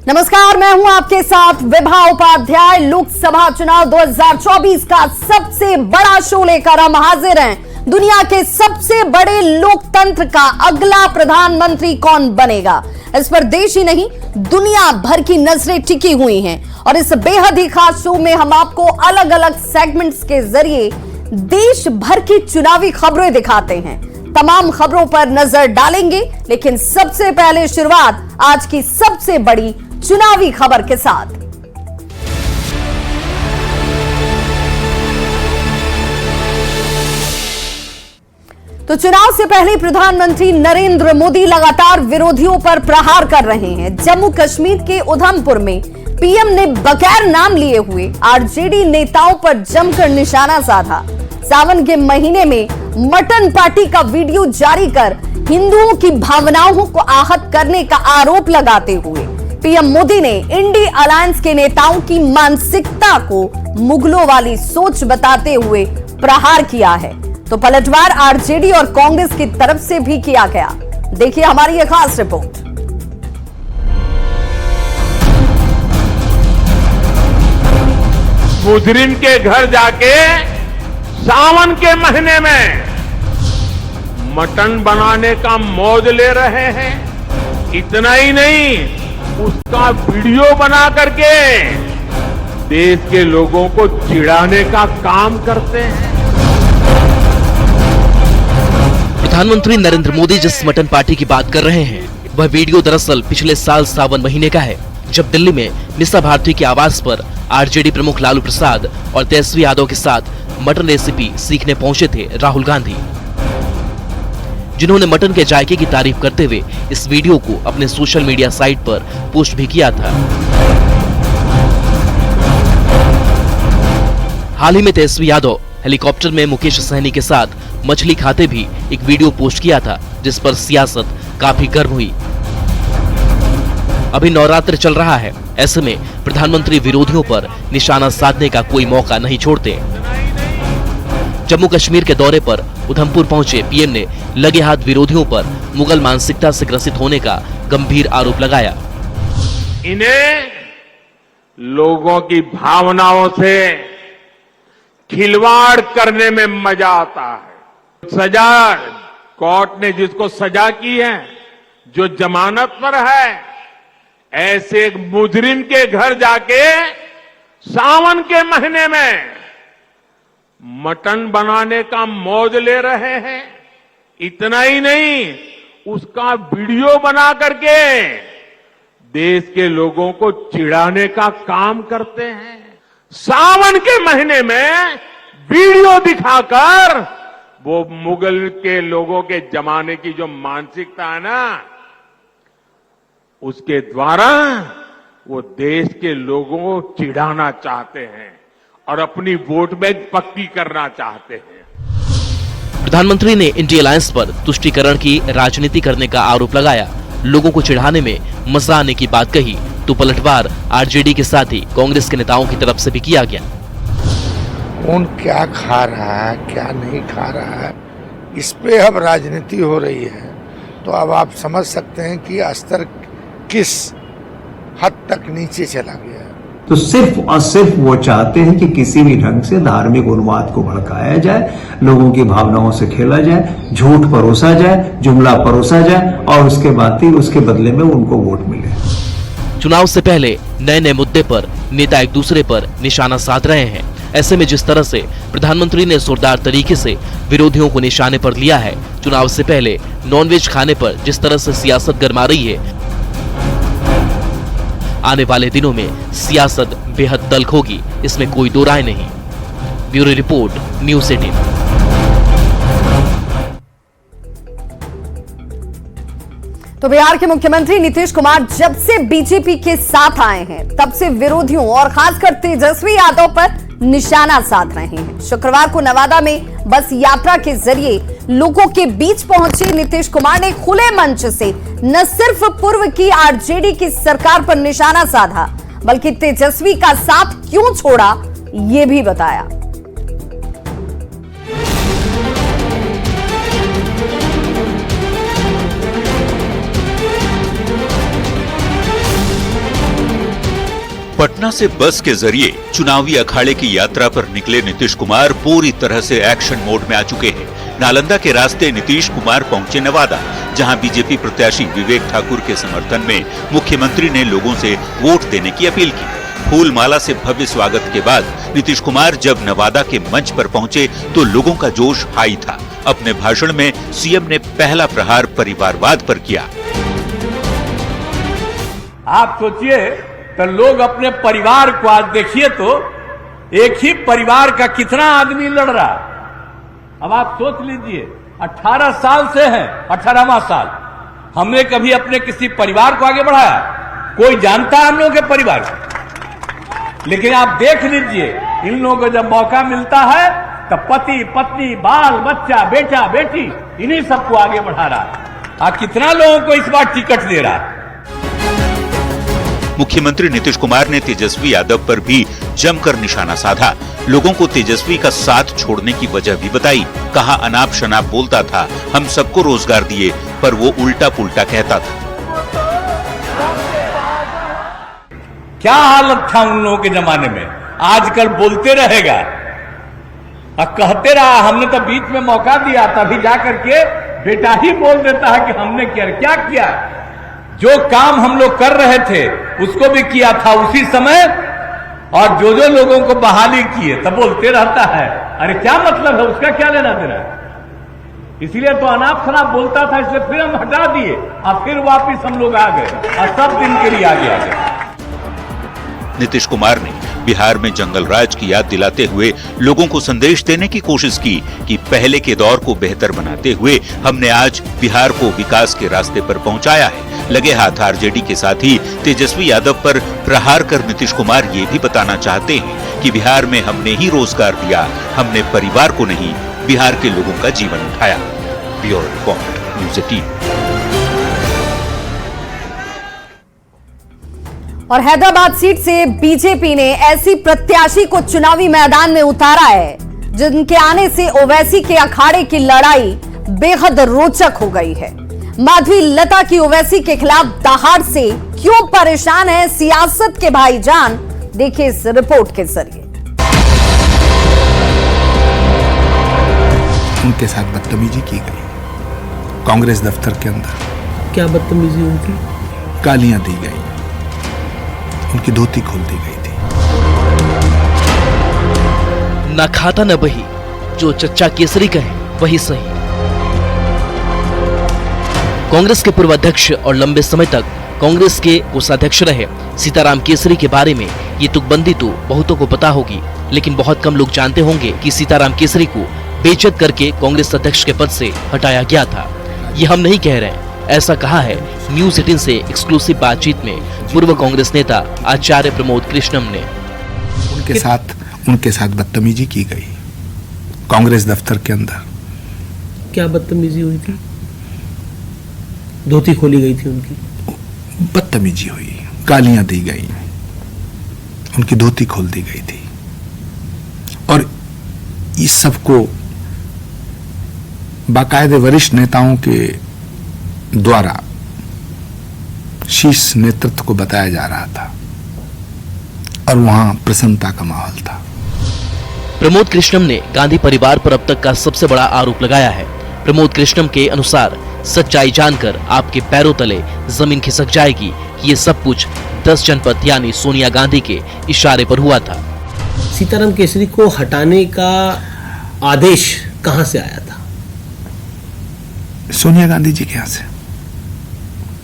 नमस्कार, मैं हूं आपके साथ विभा उपाध्याय। लोकसभा चुनाव 2024 का सबसे बड़ा शो लेकर हम हाजिर हैं। दुनिया के सबसे बड़े लोकतंत्र का अगला प्रधानमंत्री कौन बनेगा, इस पर देश ही नहीं दुनिया भर की नजरें टिकी हुई हैं। और इस बेहद ही खास शो में हम आपको अलग अलग सेगमेंट्स के जरिए देश भर की चुनावी खबरें दिखाते हैं। तमाम खबरों पर नजर डालेंगे, लेकिन सबसे पहले शुरुआत आज की सबसे बड़ी चुनावी खबर के साथ। तो चुनाव से पहले प्रधानमंत्री नरेंद्र मोदी लगातार विरोधियों पर प्रहार कर रहे हैं। जम्मू कश्मीर के उधमपुर में पीएम ने बगैर नाम लिए हुए आरजेडी नेताओं पर जमकर निशाना साधा। सावन के महीने में मटन पार्टी का वीडियो जारी कर हिंदुओं की भावनाओं को आहत करने का आरोप लगाते हुए पीएम मोदी ने इंडी अलायंस के नेताओं की मानसिकता को मुगलों वाली सोच बताते हुए प्रहार किया है। तो पलटवार आरजेडी और कांग्रेस की तरफ से भी किया गया। देखिए हमारी यह खास रिपोर्ट। मुजरिम के घर जाके सावन के महीने में मटन बनाने का मौज ले रहे हैं। इतना ही नहीं, उसका वीडियो बना करके देश के लोगों को चिढ़ाने का काम करते हैं। प्रधानमंत्री नरेंद्र मोदी जिस मटन पार्टी की बात कर रहे हैं, वह वीडियो दरअसल पिछले साल सावन महीने का है, जब दिल्ली में मिसा भारती के आवास पर आरजेडी प्रमुख लालू प्रसाद और तेजस्वी यादव के साथ मटन रेसिपी सीखने पहुंचे थे राहुल गांधी, जिन्होंने मटन के जायके की तारीफ करते हुए इस वीडियो को अपने सोशल मीडिया साइट पर पोस्ट भी किया था। हाल ही में तेजस्वी यादव हेलीकॉप्टर में मुकेश सहनी के साथ मछली खाते भी एक वीडियो पोस्ट किया था, जिस पर सियासत काफी गर्म हुई। अभी नवरात्र चल रहा है, ऐसे में प्रधानमंत्री विरोधियों पर निशाना साधने का कोई मौका नहीं छोड़ते। जम्मू कश्मीर के दौरे पर उधमपुर पहुंचे पीएम ने लगे हाथ विरोधियों पर मुगल मानसिकता से ग्रसित होने का गंभीर आरोप लगाया। इन्हें लोगों की भावनाओं से खिलवाड़ करने में मजा आता है। सजा कोर्ट ने जिसको सजा की है, जो जमानत पर है, ऐसे एक मुजरिम के घर जाके सावन के महीने में मटन बनाने का मौज ले रहे हैं। इतना ही नहीं, उसका वीडियो बना करके देश के लोगों को चिढ़ाने का काम करते हैं। सावन के महीने में वीडियो दिखाकर वो मुगल के लोगों के जमाने की जो मानसिकता है ना, उसके द्वारा वो देश के लोगों को चिढ़ाना चाहते हैं और अपनी वोट बैंक पक्की करना चाहते हैं। प्रधानमंत्री ने इंडी अलायंस पर तुष्टीकरण की राजनीति करने का आरोप लगाया। लोगों को चिढ़ाने में मजा आने की बात कही तो पलटवार आरजेडी के साथ ही कांग्रेस के नेताओं की तरफ से भी किया गया। कौन क्या खा रहा है, क्या नहीं खा रहा है, इस पे अब राजनीति हो रही है। तो अब आप समझ सकते हैं कि स्तर किस हद तक नीचे चला गया है। तो सिर्फ और सिर्फ वो चाहते हैं कि किसी भी ढंग से धार्मिक उन्माद को भड़काया जाए, लोगों की भावनाओं से खेला जाए, झूठ परोसा जाए, जुमला परोसा जाए और उसके बाद ही उसके बदले में उनको वोट मिले। चुनाव से पहले नए नए मुद्दे पर नेता एक दूसरे पर निशाना साध रहे हैं। ऐसे में जिस तरह से प्रधानमंत्री ने जोरदार तरीके से विरोधियों को निशाने पर लिया है, चुनाव से पहले नॉनवेज खाने पर जिस तरह से सियासत गरमा रही है, आने वाले दिनों में सियासत बेहद तल्ख होगी, इसमें कोई दो राय नहीं। Bureau report, news 18। तो बिहार के मुख्यमंत्री नीतीश कुमार जब से बीजेपी के साथ आए हैं, तब से विरोधियों और खासकर तेजस्वी यादव पर निशाना साध रहे हैं। शुक्रवार को नवादा में बस यात्रा के जरिए लोगों के बीच पहुंचे नीतीश कुमार ने खुले मंच से न सिर्फ पूर्व की आरजेडी की सरकार पर निशाना साधा, बल्कि तेजस्वी का साथ क्यों छोड़ा ये भी बताया। पटना से बस के जरिए चुनावी अखाड़े की यात्रा पर निकले नीतीश कुमार पूरी तरह से एक्शन मोड में आ चुके हैं। नालंदा के रास्ते नीतीश कुमार पहुंचे नवादा, जहां बीजेपी प्रत्याशी विवेक ठाकुर के समर्थन में मुख्यमंत्री ने लोगों से वोट देने की अपील की। फूल माला से भव्य स्वागत के बाद नीतीश कुमार जब नवादा के मंच पर पहुंचे तो लोगों का जोश हाई था। अपने भाषण में सीएम ने पहला प्रहार परिवारवाद पर किया। आप सोचिए तो लोग अपने परिवार को आज देखिए तो एक ही परिवार का कितना आदमी लड़ रहा। अब आप सोच लीजिए 18 साल से है, 18वां साल हमने कभी अपने किसी परिवार को आगे बढ़ाया? कोई जानता है हम लोगों के परिवार को? लेकिन आप देख लीजिए इन लोगों को जब मौका मिलता है तो पति पत्नी बाल बच्चा बेटा बेटी इन्हीं सबको आगे बढ़ा रहा है। आज कितना लोगों को इस बार टिकट दे रहा है। मुख्यमंत्री नीतीश कुमार ने तेजस्वी यादव पर भी जमकर निशाना साधा। लोगों को तेजस्वी का साथ छोड़ने की वजह भी बताई। कहा अनाप शनाप बोलता था, हम सबको रोजगार दिए, पर वो उल्टा पुल्टा कहता था। क्या हालत था उन लोगों के जमाने में, आजकल बोलते रहेगा और कहते रहा। हमने तो बीच में मौका दिया, तभी जाकर के बेटा ही बोल देता है कि हमने क्या किया। जो काम हम लोग कर रहे थे उसको भी किया था उसी समय, और जो जो लोगों को बहाली किए तब बोलते रहता है। अरे क्या मतलब है, उसका क्या लेना देना है। इसलिए तो अनाप शनाप बोलता था, इसलिए फिर हम हटा दिए और फिर वापिस हम लोग आ गए और सब दिन के लिए आगे आ गए। नीतीश कुमार ने बिहार में जंगल राज की याद दिलाते हुए लोगों को संदेश देने की कोशिश की कि पहले के दौर को बेहतर बनाते हुए हमने आज बिहार को विकास के रास्ते पर पहुंचाया है। लगे हाथ आरजेडी के साथ ही तेजस्वी यादव पर प्रहार कर नीतीश कुमार ये भी बताना चाहते हैं कि बिहार में हमने ही रोजगार दिया, हमने परिवार को नहीं बिहार के लोगों का जीवन उठाया। Bureau report, news 18। और हैदराबाद सीट से बीजेपी ने ऐसी प्रत्याशी को चुनावी मैदान में उतारा है जिनके आने से ओवैसी के अखाड़े की लड़ाई बेहद रोचक हो गई है। माधवी लता की ओवैसी के खिलाफ दहाड़ से क्यों परेशान है सियासत के भाईजान, देखिए इस रिपोर्ट के जरिए। उनके साथ बदतमीजी की गई कांग्रेस दफ्तर के अंदर। क्या बदतमीजी हुई थी? गालियां दी गई, उनकी धोती खोल दी गई थी। न खाता न बही, जो चच्चा केसरी कहे वही सही। कांग्रेस के पूर्व अध्यक्ष और लंबे समय तक कांग्रेस के कोषाध्यक्ष रहे सीताराम केसरी के बारे में ये तुकबंदी तो बहुतों को पता होगी, लेकिन बहुत कम लोग जानते होंगे कि सीताराम केसरी को बेइज्जत करके कांग्रेस अध्यक्ष के पद से हटाया गया था। ये हम नहीं कह रहे, ऐसा कहा है न्यूज़ 18 से एक्सक्लूसिव बातचीत में पूर्व कांग्रेस नेता आचार्य प्रमोद कृष्णम ने। उनके साथ बदतमीजी की गई कांग्रेस दफ्तर के अंदर। क्या बदतमीजी हुई थी? धोती खोली गई थी उनकी। बदतमीजी हुई, गालियां दी गई, उनकी धोती खोल दी गई थी। और इस सबको बाकायदे वरिष्ठ नेताओं के द्वारा शीर्ष नेतृत्व को बताया जा रहा था और वहां प्रसन्नता का माहौल था। प्रमोद कृष्णम ने गांधी परिवार पर अब तक का सबसे बड़ा आरोप लगाया है। प्रमोद कृष्णम के अनुसार सच्चाई जानकर आपके पैरों तले जमीन खिसक जाएगी कि ये सब कुछ 10 जनपद यानी सोनिया गांधी के इशारे पर हुआ था। सीताराम केसरी को हटाने का आदेश कहां से आया था? सोनिया गांधी जी के यहां से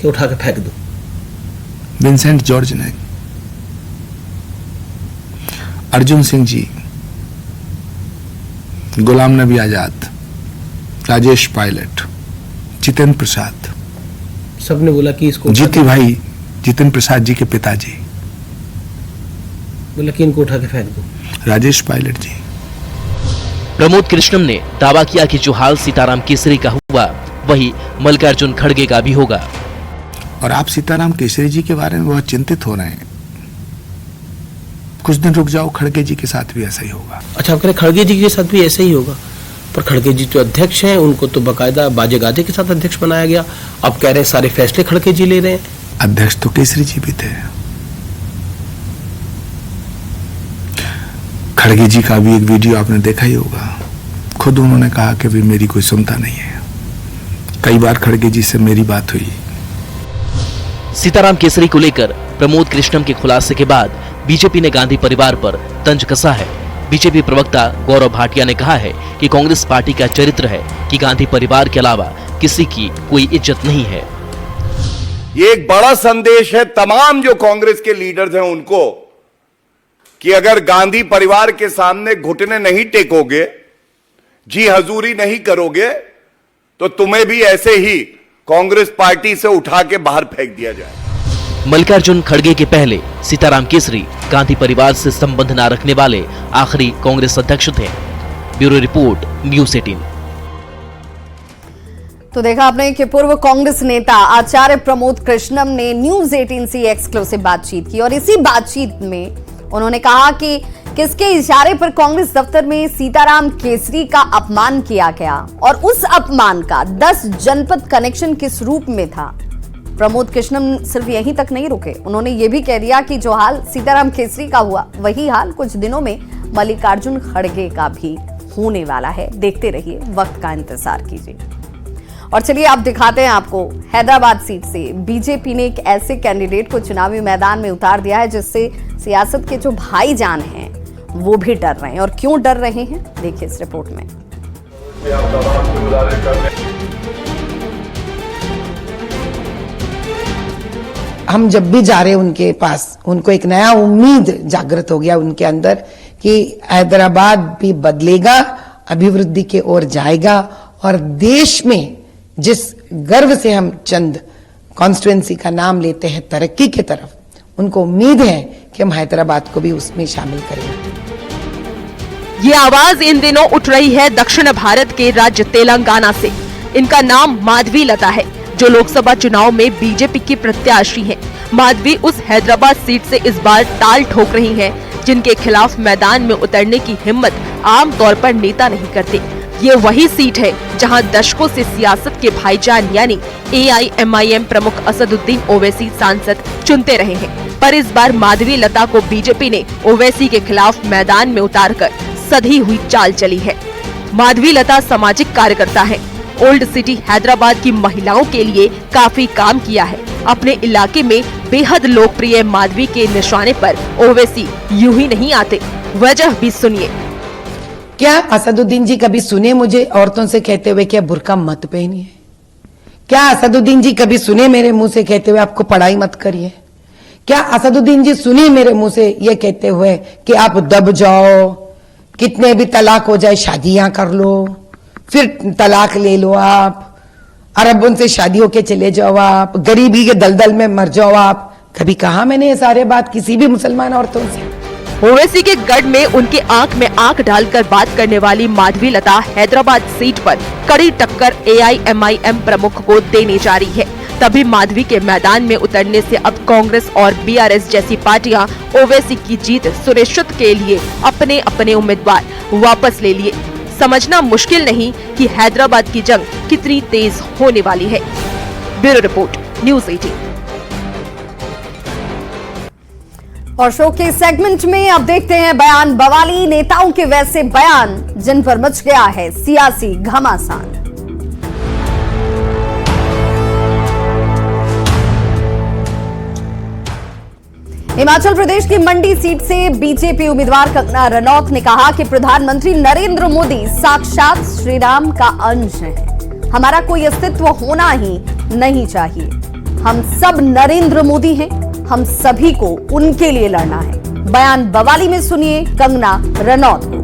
कि उठा के फेंक दो। विंसेंट जॉर्ज ने, अर्जुन सिंह जी, गुलाम नबी आजाद, राजेश पायलट, जितेंद्र प्रसाद, सबने बोला कि इसको जीती भाई जितेंद्र प्रसाद जी के पिताजी बोला कि इनको उठा के फेंक दो। राजेश पायलट जी। प्रमोद कृष्णम ने दावा किया कि जो हाल सीताराम केसरी का हुआ वही मल्लिकार्जुन खड़गे का भी होगा। और आप सीताराम केसरी जी के बारे में बहुत चिंतित हो रहे हैं। कुछ दिन रुक जाओ, खड़गे जी के साथ भी ऐसा ही होगा। अच्छा, आप कह रहे खड़गे जी के साथ भी ऐसा ही होगा? पर खड़गे जी तो अध्यक्ष हैं, उनको तो बाकायदा बाजे गाजे के साथ अध्यक्ष बनाया गया। अब कह रहे हैं सारे फैसले खड़गे जी ले रहे हैं। अध्यक्ष तो केसरी जी भी थे। खड़गे जी का भी एक वीडियो आपने देखा ही होगा, खुद उन्होंने कहा कि भी मेरी कोई सुनता नहीं है। कई बार खड़गे जी से मेरी बात हुई। सीताराम केसरी को लेकर प्रमोद कृष्णम के खुलासे के बाद बीजेपी ने गांधी परिवार पर तंज कसा है। बीजेपी प्रवक्ता गौरव भाटिया ने कहा है कि कांग्रेस पार्टी का चरित्र है कि गांधी परिवार के अलावा किसी की कोई इज्जत नहीं है। ये एक बड़ा संदेश है तमाम जो कांग्रेस के लीडर्स हैं उनको कि अगर गांधी परिवार के सामने घुटने नहीं टेकोगे, जी हजूरी नहीं करोगे, तो तुम्हें भी ऐसे ही कांग्रेस पार्टी से उठा के बाहर फेंक दिया जाए। मल्लिकार्जुन खड़गे के पहले सीताराम केसरी गांधी परिवार से संबंध न रखने वाले आखिरी कांग्रेस अध्यक्ष थे। Bureau report, news 18। तो देखा आपने कि पूर्व कांग्रेस नेता आचार्य प्रमोद कृष्णम ने न्यूज़ 18 से एक्सक्लूसिव बातचीत की और इसी बातचीत में उन्होंने कहा कि किसके इशारे पर कांग्रेस दफ्तर में सीताराम केसरी का अपमान किया गया और उस अपमान का 10 जनपद कनेक्शन किस रूप में था। प्रमोद कृष्णम सिर्फ यहीं तक नहीं रुके, उन्होंने ये भी कह दिया कि जो हाल सीताराम केसरी का हुआ वही हाल कुछ दिनों में मल्लिकार्जुन खड़गे का भी होने वाला है। देखते रहिए, वक्त का इंतजार कीजिए। और चलिए आप दिखाते हैं आपको हैदराबाद सीट से बीजेपी ने एक ऐसे कैंडिडेट को चुनावी मैदान में उतार दिया है जिससे सियासत के जो भाईजान हैं वो भी डर रहे हैं। और क्यों डर रहे हैं, देखिए इस रिपोर्ट में। हम जब भी जा रहे हैं उनके पास, उनको एक नया उम्मीद जागृत हो गया उनके अंदर कि हैदराबाद भी बदलेगा, अभिवृद्धि की ओर जाएगा और देश में जिस गर्व से हम चंद कॉन्स्टिट्यूएंसी का नाम लेते हैं तरक्की की तरफ, उनको उम्मीद है कि हम हैदराबाद को भी उसमें शामिल करेंगे। ये आवाज इन दिनों उठ रही है दक्षिण भारत के राज्य तेलंगाना से। इनका नाम माधवी लता है, जो लोकसभा चुनाव में बीजेपी की प्रत्याशी हैं। माधवी उस हैदराबाद सीट से इस बार ताल ठोक रही हैं, जिनके खिलाफ मैदान में उतरने की हिम्मत आमतौर पर नेता नहीं करते। ये वही सीट है जहां दशकों से सियासत के भाईजान यानी AIMIM प्रमुख असदुद्दीन ओवैसी सांसद चुनते रहे हैं। पर इस बार माधवी लता को बीजेपी ने ओवैसी के खिलाफ मैदान में उतारकर सधी हुई चाल चली है। माधवी लता सामाजिक कार्यकर्ता है। ओल्ड सिटी हैदराबाद की महिलाओं के लिए काफी काम किया है। अपने इलाके में बेहद लोकप्रिय माधवी के निशाने पर ओवैसी यूं ही नहीं आते। वजह भी सुनिए। क्या असदुद्दीन जी कभी सुने मुझे औरतों से कहते हुए क्या बुर्का मत पहनिए? क्या असदुद्दीन जी कभी सुने मेरे मुंह से कहते हुए आपको पढ़ाई मत करिए? क्या असदुद्दीन जी सुने मेरे मुंह से ये कहते हुए कि आप दब जाओ, कितने भी तलाक हो जाए शादियां कर लो, फिर तलाक ले लो आप, अरबों से शादी होके चले जाओ आप, गरीबी के दलदल में मर जाओ आप? कभी कहा मैंने ये सारे बात किसी भी मुसलमान औरतों से? ओवैसी के गढ़ में उनके आंख में आंख डालकर बात करने वाली माधवी लता हैदराबाद सीट पर कड़ी टक्कर AIMIM प्रमुख को देने जा रही है। तभी माधवी के मैदान में उतरने से अब कांग्रेस और BRS जैसी पार्टियां ओवैसी की जीत सुनिश्चित के लिए अपने अपने उम्मीदवार वापस ले लिए। समझना मुश्किल नहीं कि हैदराबाद की जंग कितनी तेज होने वाली है। Bureau report, news 18। और शो के सेगमेंट में अब देखते हैं बयान बवाली नेताओं के वैसे बयान जिन पर मच गया है सियासी घमासान। हिमाचल प्रदेश की मंडी सीट से बीजेपी उम्मीदवार कंगना रनौत ने कहा कि प्रधानमंत्री नरेंद्र मोदी साक्षात श्री राम का अंश है। हमारा कोई अस्तित्व होना ही नहीं चाहिए। हम सब नरेंद्र मोदी हैं, हम सभी को उनके लिए लड़ना है। बयान बवाली में सुनिए कंगना रनौत को।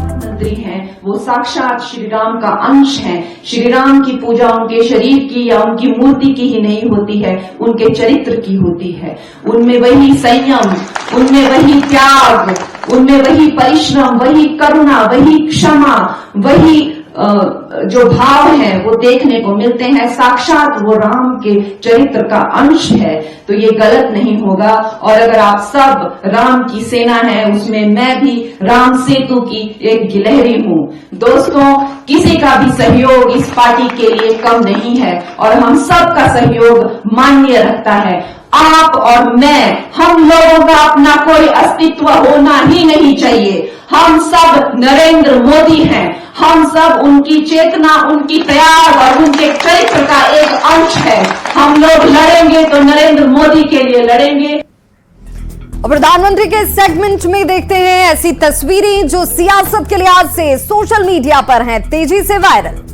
मंत्री हैं, वो साक्षात श्री राम का अंश हैं। श्री राम की पूजा उनके शरीर की या उनकी मूर्ति की ही नहीं होती है, उनके चरित्र की होती है। उनमें वही संयम, उनमें वही त्याग, उनमें वही परिश्रम, वही करुणा, वही क्षमा, वही जो भाव है वो देखने को मिलते हैं। साक्षात वो राम के चरित्र का अंश है, तो ये गलत नहीं होगा। और अगर आप सब राम की सेना है, उसमें मैं भी राम सेतु की एक गिलहरी हूँ। दोस्तों, किसी का भी सहयोग इस पार्टी के लिए कम नहीं है और हम सब का सहयोग मान्य रखता है। आप और मैं, हम लोगों का अपना कोई अस्तित्व होना ही नहीं चाहिए। हम सब नरेंद्र मोदी हैं, हम सब उनकी चेतना, उनकी त्याग और उनके चरित्र का एक अंश है। हम लोग लड़ेंगे तो नरेंद्र मोदी के लिए लड़ेंगे। और प्रधानमंत्री के सेगमेंट में देखते हैं ऐसी तस्वीरें जो सियासत के लिहाज से सोशल मीडिया पर हैं तेजी से वायरल।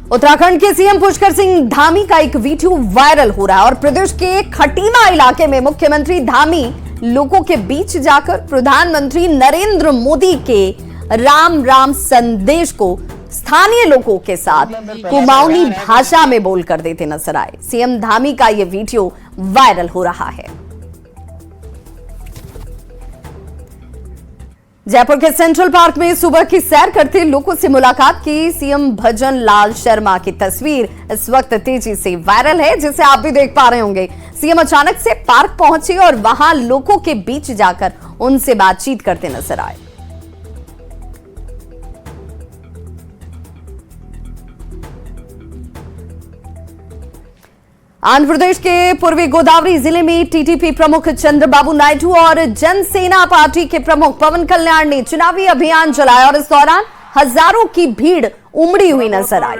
उत्तराखंड के सीएम पुष्कर सिंह धामी का एक वीडियो वायरल हो रहा है और प्रदेश के खटीमा इलाके में मुख्यमंत्री धामी लोगों के बीच जाकर प्रधानमंत्री नरेंद्र मोदी के राम राम संदेश को स्थानीय लोगों के साथ कुमाऊनी भाषा में बोलकर देते नजर आए। सीएम धामी का यह वीडियो वायरल हो रहा है। जयपुर के सेंट्रल पार्क में सुबह की सैर करते लोगों से मुलाकात की सीएम भजन लाल शर्मा की तस्वीर इस वक्त तेजी से वायरल है, जिसे आप भी देख पा रहे होंगे। सीएम अचानक से पार्क पहुंचे और वहां लोगों के बीच जाकर उनसे बातचीत करते नजर आए। आंध्र प्रदेश के पूर्वी गोदावरी जिले में टीडीपी प्रमुख चंद्रबाबू नायडू और जनसेना पार्टी के प्रमुख पवन कल्याण ने चुनावी अभियान चलाया और इस दौरान हजारों की भीड़ उमड़ी हुई नजर आई।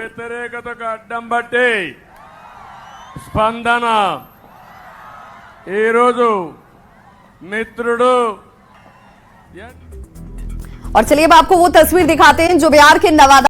और चलिए अब आपको वो तस्वीर दिखाते हैं जो बिहार के नवादा